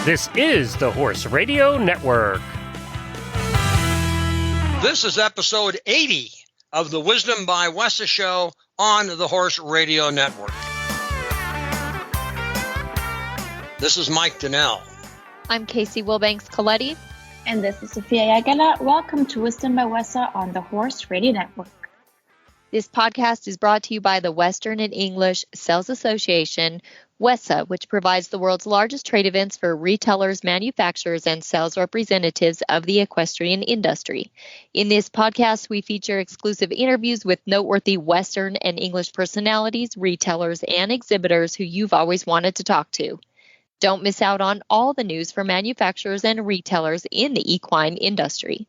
This is the Horse Radio Network. This is episode 80 of the Wisdom by WESA show on the Horse Radio Network. This is Mike Donnell. I'm Casey Wilbanks-Coletti. And this is Sophia Yagala. Welcome to Wisdom by WESA on the Horse Radio Network. This podcast is brought to you by the Western and English Sales Association, WESA, which provides the world's largest trade events for retailers, manufacturers, and sales representatives of the equestrian industry. In this podcast, we feature exclusive interviews with noteworthy Western and English personalities, retailers, and exhibitors who you've always wanted to talk to. Don't miss out on all the news for manufacturers and retailers in the equine industry.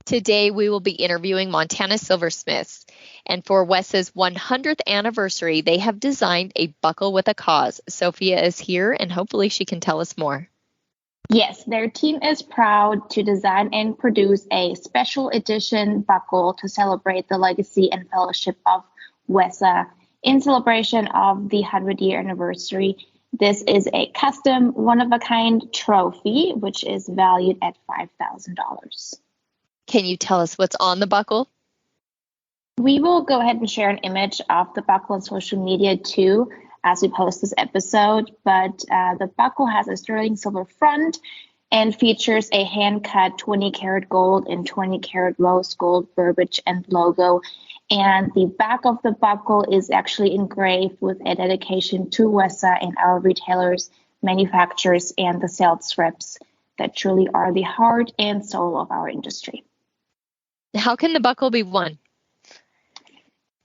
Today, we will be interviewing Montana Silversmiths, and for WESA's 100th anniversary, they have designed a buckle with a cause. Sophia is here, and hopefully she can tell us more. Yes, their team is proud to design and produce a special edition buckle to celebrate the legacy and fellowship of WESA in celebration of the 100-year anniversary. This is a custom, one-of-a-kind trophy, which is valued at $5,000. Can you tell us what's on the buckle? We will go ahead and share an image of the buckle on social media too as we post this episode, but the buckle has a sterling silver front and features a hand-cut 20-karat gold and 20-karat rose gold verbiage and logo. And the back of the buckle is actually engraved with a dedication to WESA and our retailers, manufacturers, and the sales reps that truly are the heart and soul of our industry. How can the buckle be won?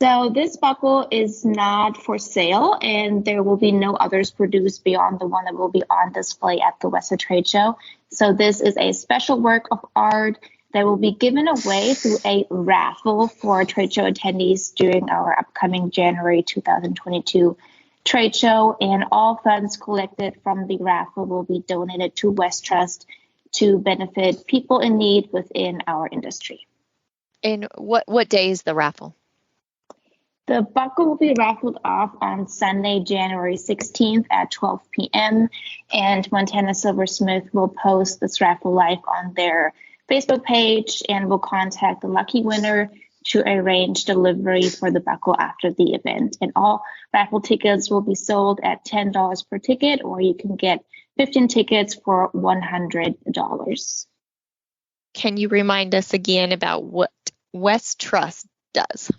So this buckle is not for sale, and there will be no others produced beyond the one that will be on display at the WESA trade show. So this is a special work of art that will be given away through a raffle for trade show attendees during our upcoming January 2022 trade show, and all funds collected from the raffle will be donated to West Trust to benefit people in need within our industry. And what day is the raffle? The buckle will be raffled off on Sunday, January 16th at 12 p.m. And Montana Silversmith will post this raffle live on their Facebook page and will contact the lucky winner to arrange delivery for the buckle after the event. And all raffle tickets will be sold at $10 per ticket, or you can get 15 tickets for $100. Can you remind us again about what West Trust does?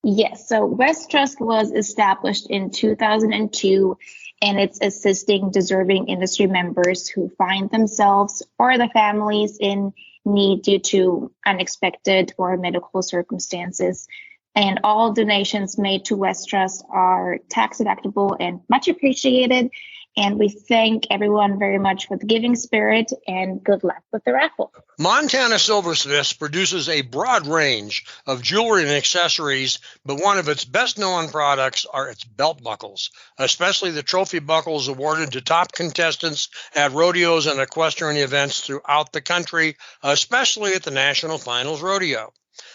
Yes, so West Trust was established in 2002, and it's assisting deserving industry members who find themselves or their families in need due to unexpected or medical circumstances. And all donations made to West Trust are tax deductible and much appreciated. And we thank everyone very much for the giving spirit, and good luck with the raffle. Montana Silversmiths produces a broad range of jewelry and accessories, but one of its best-known products are its belt buckles, especially the trophy buckles awarded to top contestants at rodeos and equestrian events throughout the country, especially at the National Finals Rodeo.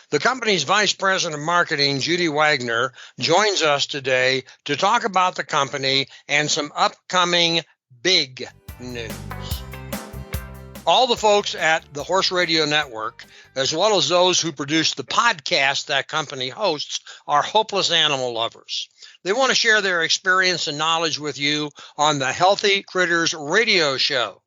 The company's Vice President of Marketing, Judy Wagner, joins us today to talk about the company and some upcoming big news. All the folks at the Horse Radio Network, as well as those who produce the podcast that company hosts, are hopeless animal lovers. They want to share their experience and knowledge with you on the Healthy Critters Radio Show.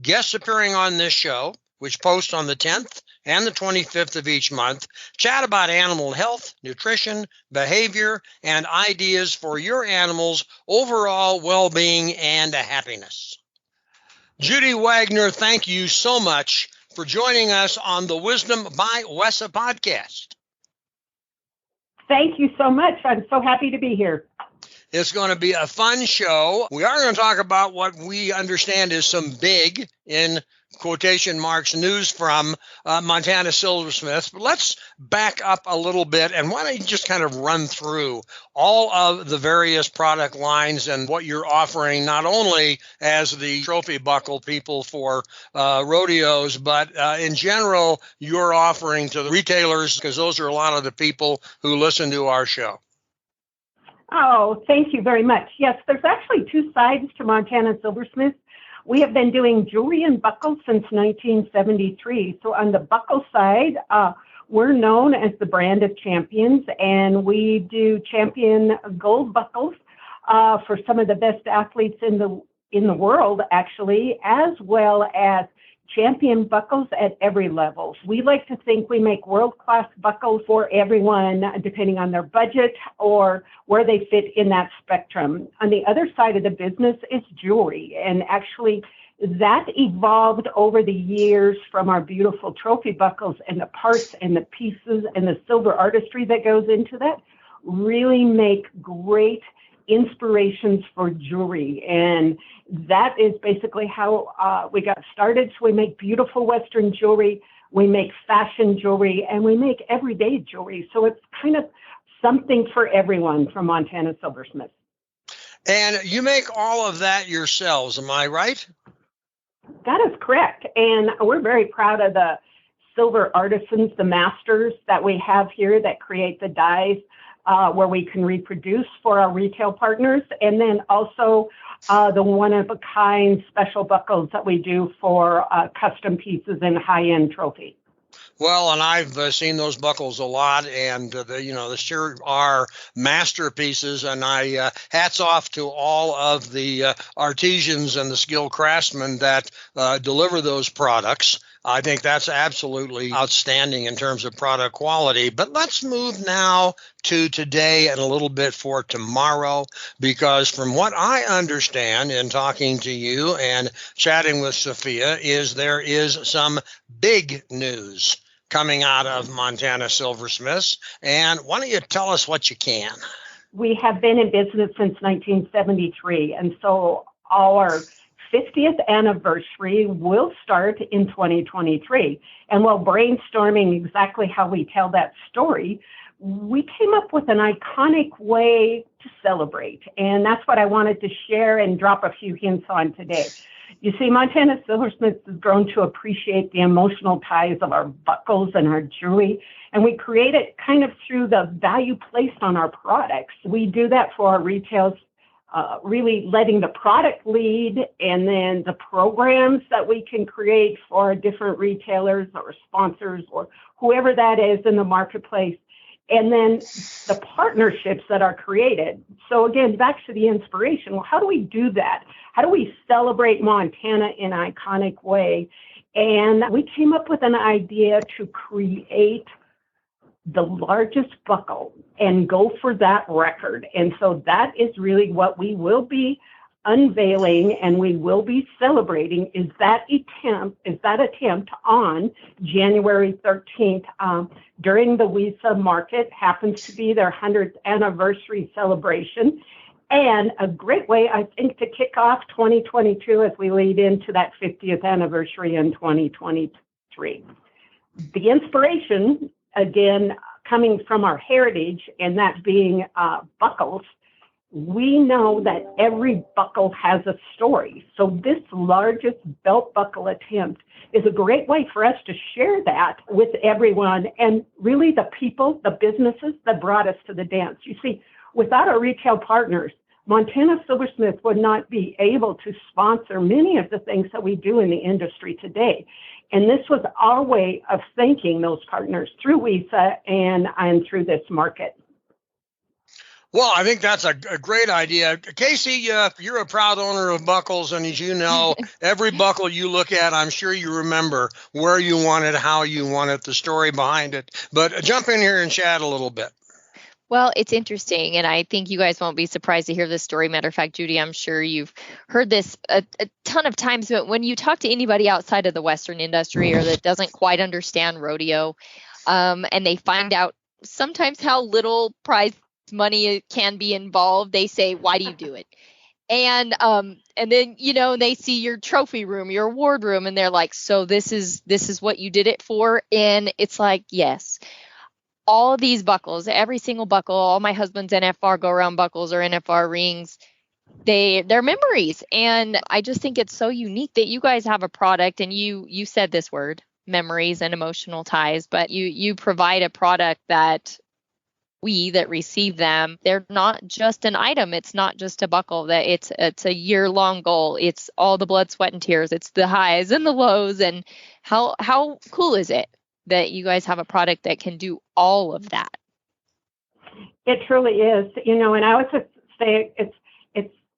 Guests appearing on this show, which posts on the 10th and the 25th of each month, chat about animal health, nutrition, behavior, and ideas for your animal's overall well-being and happiness. Judy Wagner, thank you so much for joining us on the Wisdom by WESA podcast. Thank you so much. I'm so happy to be here. It's going to be a fun show. We are going to talk about what we understand is some big, in quotation marks, news from Montana Silversmiths. But let's back up a little bit, and why don't you just kind of run through all of the various product lines and what you're offering, not only as the trophy buckle people for rodeos, but in general, you're offering to the retailers, because those are a lot of the people who listen to our show. Oh, thank you very much. Yes, there's actually two sides to Montana Silversmiths. We have been doing jewelry and buckles since 1973. So on the buckle side, we're known as the brand of champions, and we do champion gold buckles for some of the best athletes in the world, actually, as well as champion buckles at every level. We like to think we make world-class buckles for everyone, depending on their budget or where they fit in that spectrum. On the other side of the business is jewelry, and actually that evolved over the years from our beautiful trophy buckles, and the parts and the pieces and the silver artistry that goes into that really make great inspirations for jewelry. And that is basically how we got started. So we make beautiful Western jewelry, we make fashion jewelry, and we make everyday jewelry. So it's kind of something for everyone from Montana Silversmiths. And you make all of that yourselves, am I right? That is correct. And we're very proud of the silver artisans, the masters that we have here that create the dies where we can reproduce for our retail partners. And then also the one-of-a-kind special buckles that we do for custom pieces and high-end trophy. Well, and I've seen those buckles a lot, and they sure are masterpieces. And I hats off to all of the artisans and the skilled craftsmen that deliver those products. I think that's absolutely outstanding in terms of product quality. But let's move now to today and a little bit for tomorrow, because from what I understand in talking to you and chatting with Sophia there is some big news coming out of Montana Silversmiths. And why don't you tell us what you can? We have been in business since 1973, and so our 50th anniversary will start in 2023. And while brainstorming exactly how we tell that story, we came up with an iconic way to celebrate. And that's what I wanted to share and drop a few hints on today. You see, Montana Silversmiths has grown to appreciate the emotional ties of our buckles and our jewelry, and we create it kind of through the value placed on our products. We do that for our retails, really letting the product lead, and then the programs that we can create for different retailers or sponsors or whoever that is in the marketplace, and then the partnerships that are created. So again, back to the inspiration. Well, how do we do that? How do we celebrate Montana in an iconic way? And we came up with an idea to create the largest buckle and go for that record. And so that is really what we will be unveiling and we will be celebrating is that attempt on January 13th during the WESA market. Happens to be their 100th anniversary celebration. And a great way, I think, to kick off 2022 as we lead into that 50th anniversary in 2023. The inspiration, again, coming from our heritage, and that being buckles, we know that every buckle has a story. So this largest belt buckle attempt is a great way for us to share that with everyone and really the people, the businesses that brought us to the dance. You see, without our retail partners, Montana Silversmith would not be able to sponsor many of the things that we do in the industry today. And this was our way of thanking those partners through WESA and through this market. Well, I think that's a great idea. Casey, you're a proud owner of buckles, and as you know, every buckle you look at, I'm sure you remember where you want it, how you want it, the story behind it. But jump in here and chat a little bit. Well, it's interesting, and I think you guys won't be surprised to hear this story. Matter of fact, Judy, I'm sure you've heard this a ton of times, but when you talk to anybody outside of the Western industry or that doesn't quite understand rodeo, and they find out sometimes how little prize money can be involved, they say, why do you do it? And then, they see your trophy room, your award room, and they're like, so this is what you did it for? And it's like, yes. All of these buckles, every single buckle, all my husband's NFR go-around buckles or NFR rings, they're memories. And I just think it's so unique that you guys have a product, and you said this word, memories and emotional ties, but you provide a product that we that receive them, they're not just an item. It's not just a buckle. That it's a year-long goal. It's all the blood, sweat, and tears. It's the highs and the lows. And how cool is it that you guys have a product that can do all of that? It truly is. And I would just say it's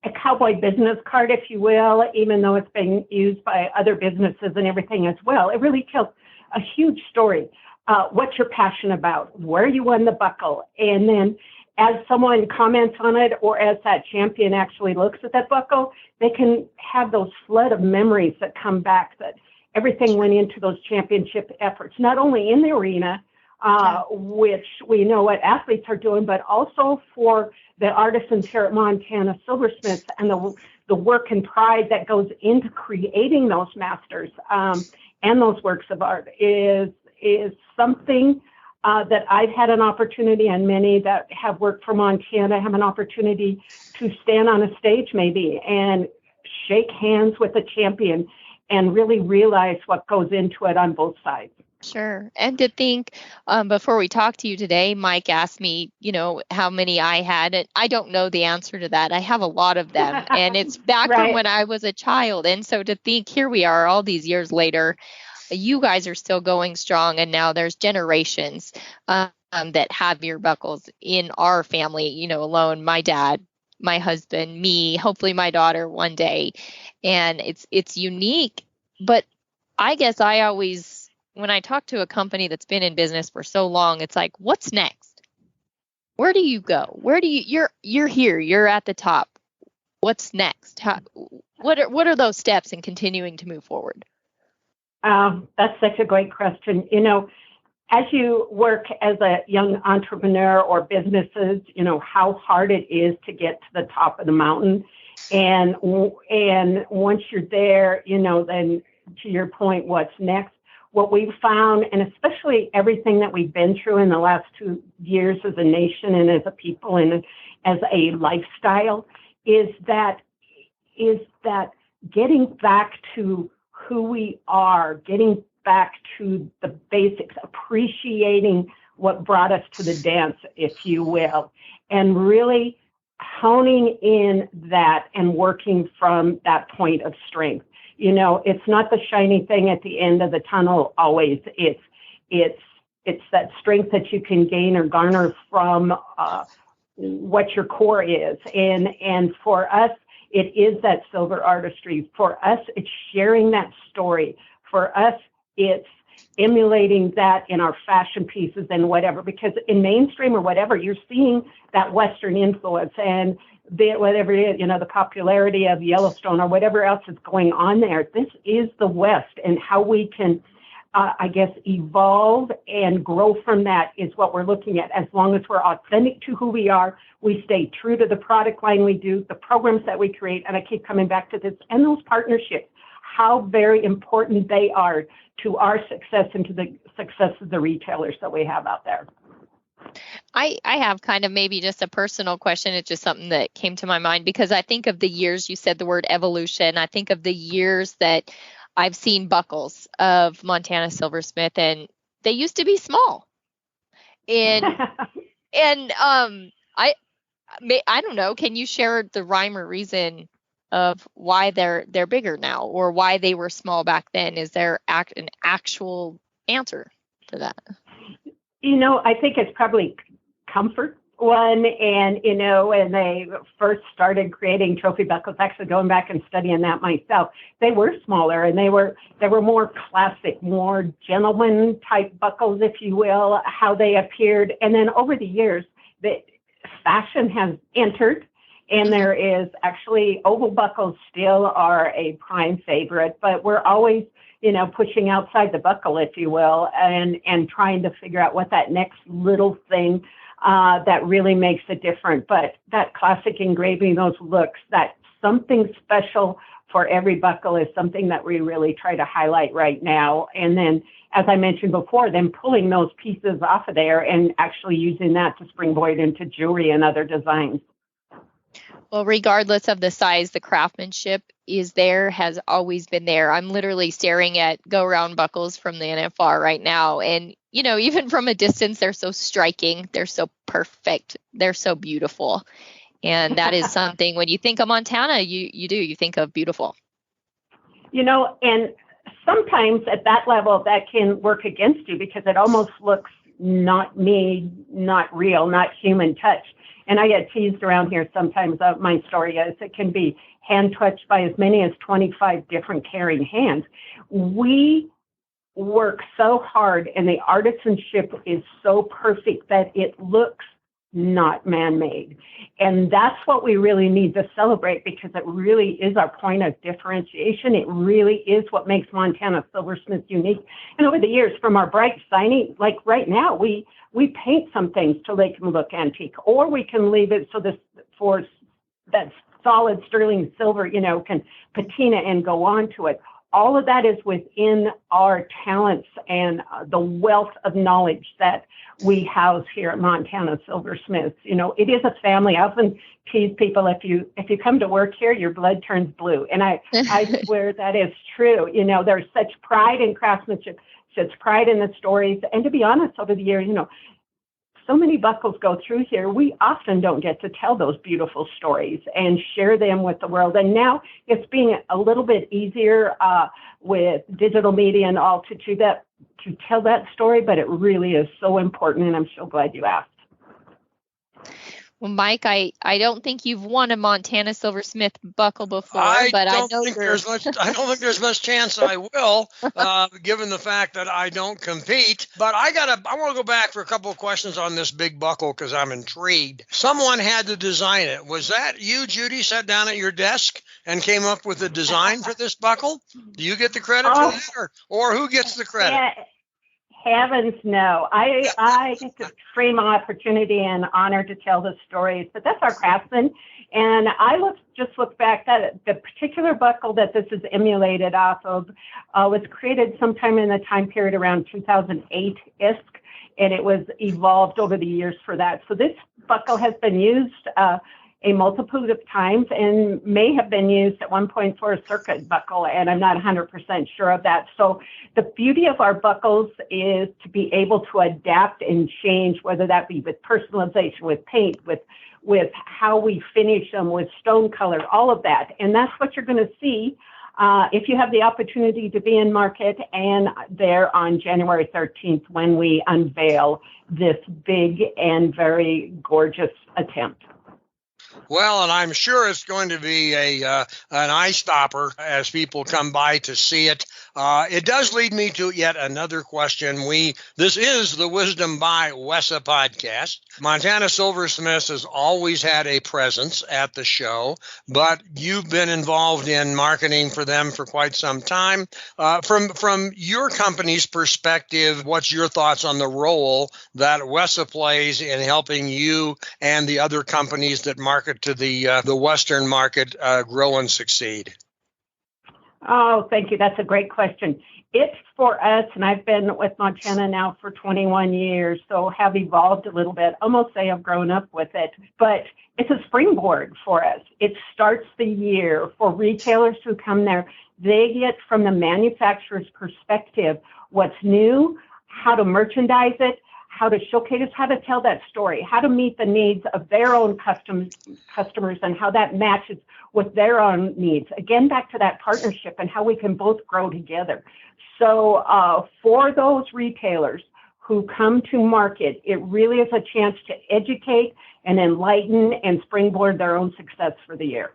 a cowboy business card, if you will, even though it's being used by other businesses and everything as well. It really tells a huge story. What you're passionate about, where you won the buckle, and then as someone comments on it or as that champion actually looks at that buckle, they can have those flood of memories that come back, that everything went into those championship efforts, not only in the arena, which we know what athletes are doing, but also for the artisans here at Montana Silversmiths and the work and pride that goes into creating those masters and those works of art is something that I've had an opportunity, and many that have worked for Montana have an opportunity to stand on a stage maybe and shake hands with a champion and really realize what goes into it on both sides. Sure. And to think, before we talked to you today, Mike asked me, how many I had. And I don't know the answer to that. I have a lot of them. And it's back from when I was a child. And so to think, here we are all these years later, you guys are still going strong. And now there's generations that have your buckles in our family, alone, my dad, my husband, me, hopefully my daughter one day. And it's unique. But I guess I always, when I talk to a company that's been in business for so long, it's like, what's next? Where do you go? You're here, you're at the top. What's next? What are those steps in continuing to move forward? That's such a great question. As you work as a young entrepreneur or businesses, how hard it is to get to the top of the mountain. And once you're there, then to your point, what's next? What we've found, and especially everything that we've been through in the last 2 years as a nation and as a people and as a lifestyle, is that getting back to who we are, getting back to the basics, appreciating what brought us to the dance, if you will, and really honing in that and working from that point of strength. It's not the shiny thing at the end of the tunnel always. It's that strength that you can gain or garner from what your core is. And for us, it is that silver artistry. For us, it's sharing that story. For us, it's emulating that in our fashion pieces and whatever, because in mainstream or whatever, you're seeing that Western influence and whatever it is, the popularity of Yellowstone or whatever else is going on there. This is the West, and how we can, evolve and grow from that is what we're looking at. As long as we're authentic to who we are, we stay true to the product line we do, the programs that we create, and I keep coming back to this, and those partnerships, how very important they are to our success and to the success of the retailers that we have out there. I have kind of maybe just a personal question. It's just something that came to my mind because I think of the years, you said the word evolution. I think of the years that I've seen buckles of Montana Silversmith, and they used to be small. And I don't know. Can you share the rhyme or reason of why they're bigger now, or why they were small back then? Is there an actual answer to that? I think it's probably comfort one, and when they first started creating trophy buckles, actually going back and studying that myself, they were smaller and they were more classic, more gentleman type buckles, if you will, how they appeared. And then over the years, the fashion has entered, and there is actually oval buckles still are a prime favorite, but we're always pushing outside the buckle, if you will, and trying to figure out what that next little thing that really makes it different. But that classic engraving, those looks, that something special for every buckle is something that we really try to highlight right now. And then, as I mentioned before, then pulling those pieces off of there and actually using that to springboard into jewelry and other designs. Well, regardless of the size, the craftsmanship has always been there. I'm literally staring at go-round buckles from the NFR right now. And, even from a distance, they're so striking. They're so perfect. They're so beautiful. And that is something when you think of Montana, you think of beautiful. And sometimes at that level, that can work against you because it almost looks not made, not real, not human touch. And I get teased around here sometimes. My story is it can be hand touched by as many as 25 different caring hands. We work so hard and the artisanship is so perfect that it looks not man-made. And that's what we really need to celebrate because it really is our point of differentiation. It really is what makes Montana Silversmiths unique. And over the years, from our bright shiny, like right now, we paint some things to make them look antique, or we can leave it so for that solid sterling silver, can patina and go on to it. All of that is within our talents and the wealth of knowledge that we house here at Montana Silversmiths. It is a family. I often tease people, if you come to work here, your blood turns blue. And I swear that is true. There's such pride in craftsmanship, such pride in the stories. And to be honest, over the years, so many buckles go through here, we often don't get to tell those beautiful stories and share them with the world. And now it's being a little bit easier with digital media and all to tell that story, but it really is so important, and I'm so glad you asked. Well, Mike, I don't think you've won a Montana Silversmith buckle before, but I don't think there's much chance I will, given the fact that I don't compete. But I want to go back for a couple of questions on this big buckle because I'm intrigued. Someone had to design it. Was that you, Judy, sat down at your desk and came up with a design for this buckle? Do you get the credit for that, or who gets the credit? Yeah. Heavens, no. I get the extreme opportunity and honor to tell the stories, but that's our craftsman. And I look back that the particular buckle that this is emulated off of was created sometime in the time period around 2008-ish, and it was evolved over the years for that. So this buckle has been used a multitude of times and may have been used at one point for a circuit buckle, and I'm not 100% sure of that. So the beauty of our buckles is to be able to adapt and change, whether that be with personalization, with paint, with how we finish them, with stone color, all of that. And that's what you're going to see if you have the opportunity to be in market and there on January 13th when we unveil this big and very gorgeous attempt. Well, and I'm sure it's going to be an eye stopper as people come by to see it. It does lead me to yet another question. This is the Wisdom by WESA podcast. Montana Silversmiths has always had a presence at the show, but you've been involved in marketing for them for quite some time. From your company's perspective, what's your thoughts on the role that WESA plays in helping you and the other companies that market to the Western market grow and succeed? Oh, thank you. That's a great question. It's for us, and I've been with Montana now for 21 years, so have evolved a little bit. Almost say I've grown up with it, but it's a springboard for us. It starts the year for retailers who come there. They get from the manufacturer's perspective what's new, how to merchandise it, how to showcase, how to tell that story, how to meet the needs of their own customers and how that matches with their own needs. Again, back to that partnership and how we can both grow together. So for those retailers who come to market, it really is a chance to educate and enlighten and springboard their own success for the year.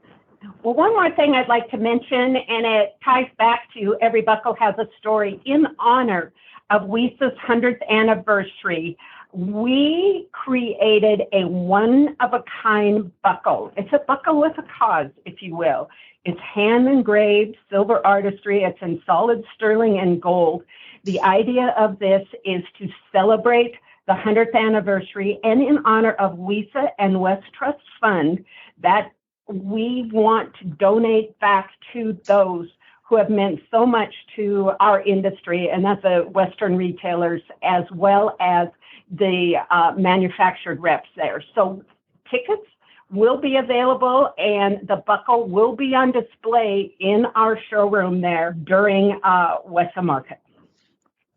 Well, one more thing I'd like to mention, and it ties back to every buckle has a story. In honor of WESA's 100th anniversary, we created a one-of-a-kind buckle. It's a buckle with a cause, if you will. It's hand-engraved silver artistry. It's in solid sterling and gold. The idea of this is to celebrate the 100th anniversary and in honor of WESA and West Trust Fund that we want to donate back to those who have meant so much to our industry, and that's the Western retailers as well as the manufactured reps there. So tickets will be available, and the buckle will be on display in our showroom there during WESA Market.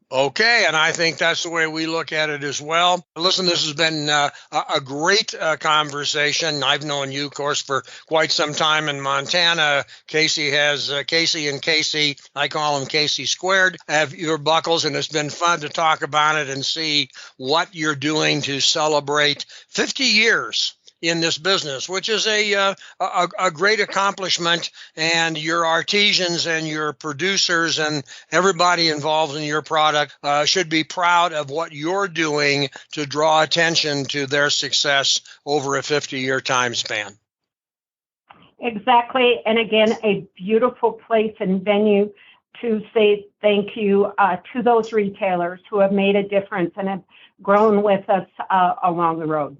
Okay, and I think that's the way we look at it as well. Listen, this has been a great conversation. I've known you, of course, for quite some time in Montana. Casey has Casey and Casey, I call them Casey Squared, have your buckles, and it's been fun to talk about it and see what you're doing to celebrate 50 years in this business, which is a great accomplishment, and your artisans and your producers and everybody involved in your product should be proud of what you're doing to draw attention to their success over a 50-year time span. Exactly. And again, a beautiful place and venue to say thank you to those retailers who have made a difference and have grown with us along the road.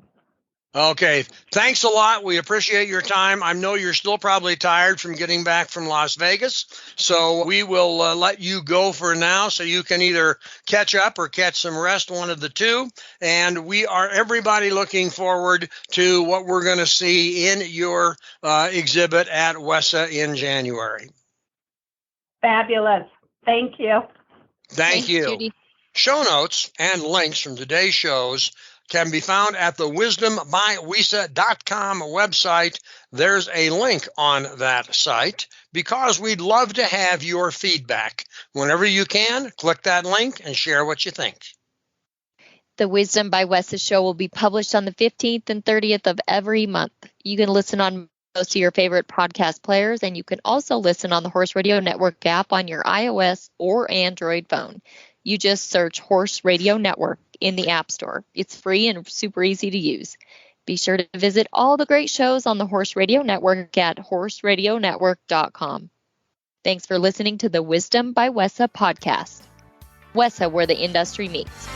Okay, thanks a lot. We appreciate your time. I know you're still probably tired from getting back from Las Vegas, so we will let you go for now so you can either catch up or catch some rest, one of the two. And we are everybody looking forward to what we're going to see in your exhibit at WESA in January. Fabulous. Thank you. Thanks, you. Judy. Show notes and links from today's shows can be found at the wisdombywesa.com website. There's a link on that site because we'd love to have your feedback. Whenever you can, click that link and share what you think. The Wisdom by WESA show will be published on the 15th and 30th of every month. You can listen on most of your favorite podcast players, and you can also listen on the Horse Radio Network app on your iOS or Android phone. You just search Horse Radio Network in the App Store. It's free and super easy to use. Be sure to visit all the great shows on the Horse Radio Network at horseradionetwork.com. Thanks for listening to the Wisdom by WESA podcast. WESA, where the industry meets.